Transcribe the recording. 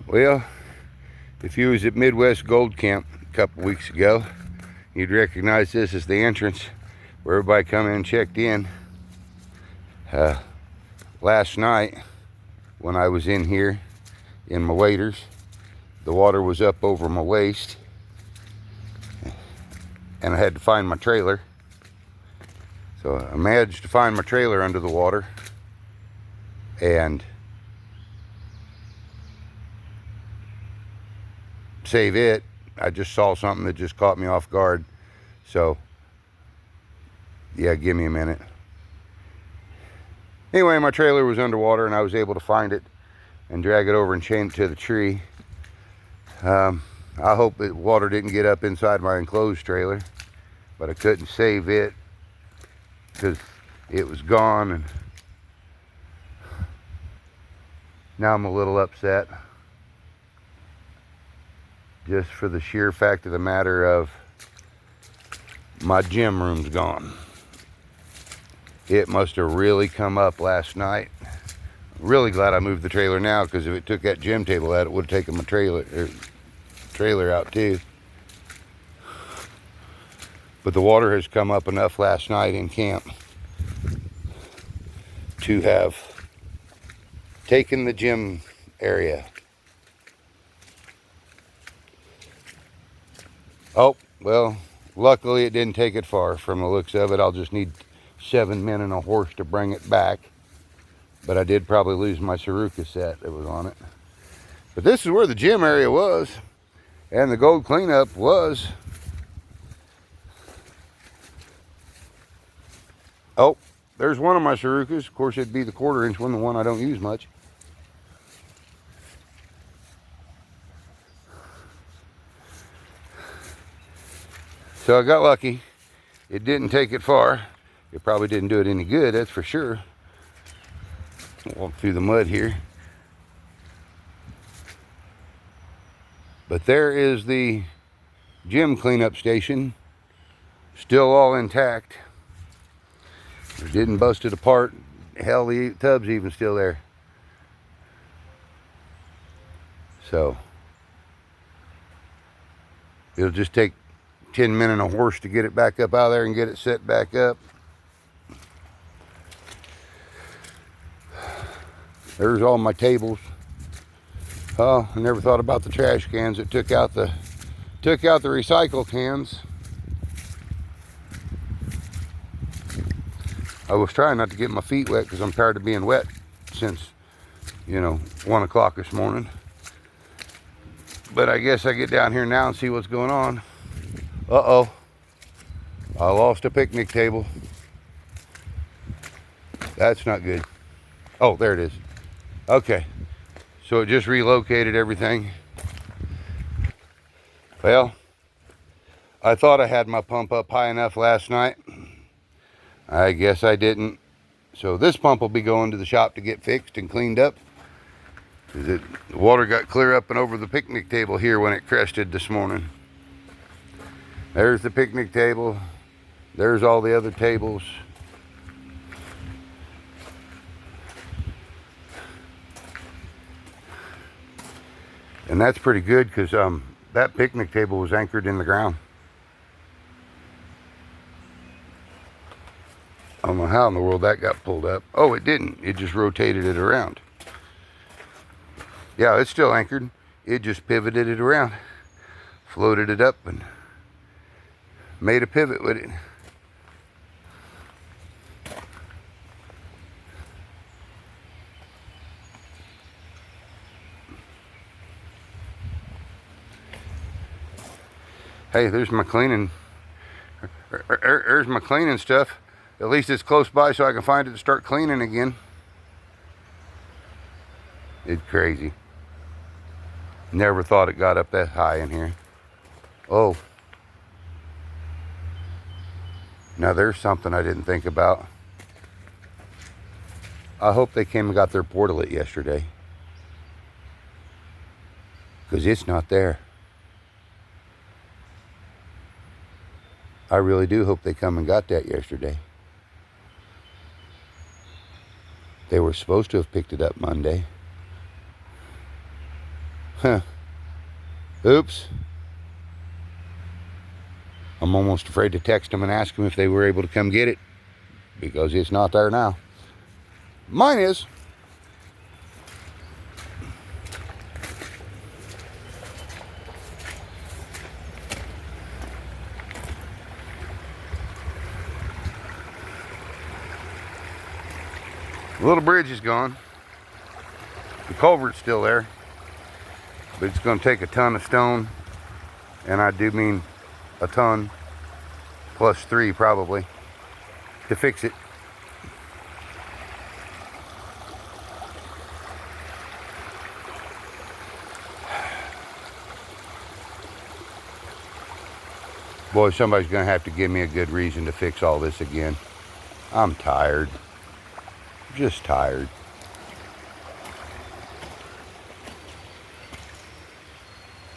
Well, if you was at Midwest Gold Camp a couple weeks ago, you'd recognize this as the entrance where everybody come in and checked in. Last night, when I was in here in my waders, the water was up over my waist, and I had to find my trailer. So I managed to find my trailer under the water, and save it. I just saw something that just caught me off guard. So yeah, give me a minute. Anyway, my trailer was underwater and I was able to find it and drag it over and chain it to the tree. I hope that water didn't get up inside my enclosed trailer, but I couldn't save it because it was gone, and now I'm a little upset, just for the sheer fact of the matter of my gym room's gone. It must have really come up last night. Really glad I moved the trailer now, because if it took that gym table out, it would have taken my trailer out too. But the water has come up enough last night in camp to have taken the gym area. Oh, well, luckily it didn't take it far. From the looks of it, I'll just need 7 men and a horse to bring it back. But I did probably lose my Saruka set that was on it. But this is where the gym area was, and the gold cleanup was. Oh, there's one of my Sarukas. Of course, it'd be the 1/4-inch one, the one I don't use much. So I got lucky. It didn't take it far. It probably didn't do it any good, that's for sure. Walk through the mud here. But there is the gym cleanup station, still all intact. It didn't bust it apart. Hell, the tub's even still there. So it'll just take 10 men and a horse to get it back up out of there and get it set back up. There's all my tables. Oh, I never thought about the trash cans. It took out the recycle cans. I was trying not to get my feet wet because I'm tired of being wet since, 1 o'clock this morning. But I guess I get down here now and see what's going on. Uh-oh. I lost a picnic table. That's not good. Oh, there it is. Okay. So it just relocated everything. Well, I thought I had my pump up high enough last night. I guess I didn't. So this pump will be going to the shop to get fixed and cleaned up. The water got clear up and over the picnic table here when it crested this morning. There's the picnic table. There's all the other tables. And that's pretty good, because that picnic table was anchored in the ground. I don't know how in the world that got pulled up. Oh, it didn't. It just rotated it around. Yeah, it's still anchored. It just pivoted it around. Floated it up and made a pivot with it. Hey, there's my cleaning. There's my cleaning stuff. At least it's close by so I can find it to start cleaning again. It's crazy. Never thought it got up that high in here. Oh. Now there's something I didn't think about. I hope they came and got their portalet yesterday, because it's not there. I really do hope they come and got that yesterday. They were supposed to have picked it up Monday. Oops. I'm almost afraid to text them and ask them if they were able to come get it, because it's not there now. Mine is. The little bridge is gone. The culvert's still there, but it's going to take a ton of stone, and I do mean a ton plus 3 probably to fix it. Boy, somebody's going to have to give me a good reason to fix all this again. I'm tired. Just tired.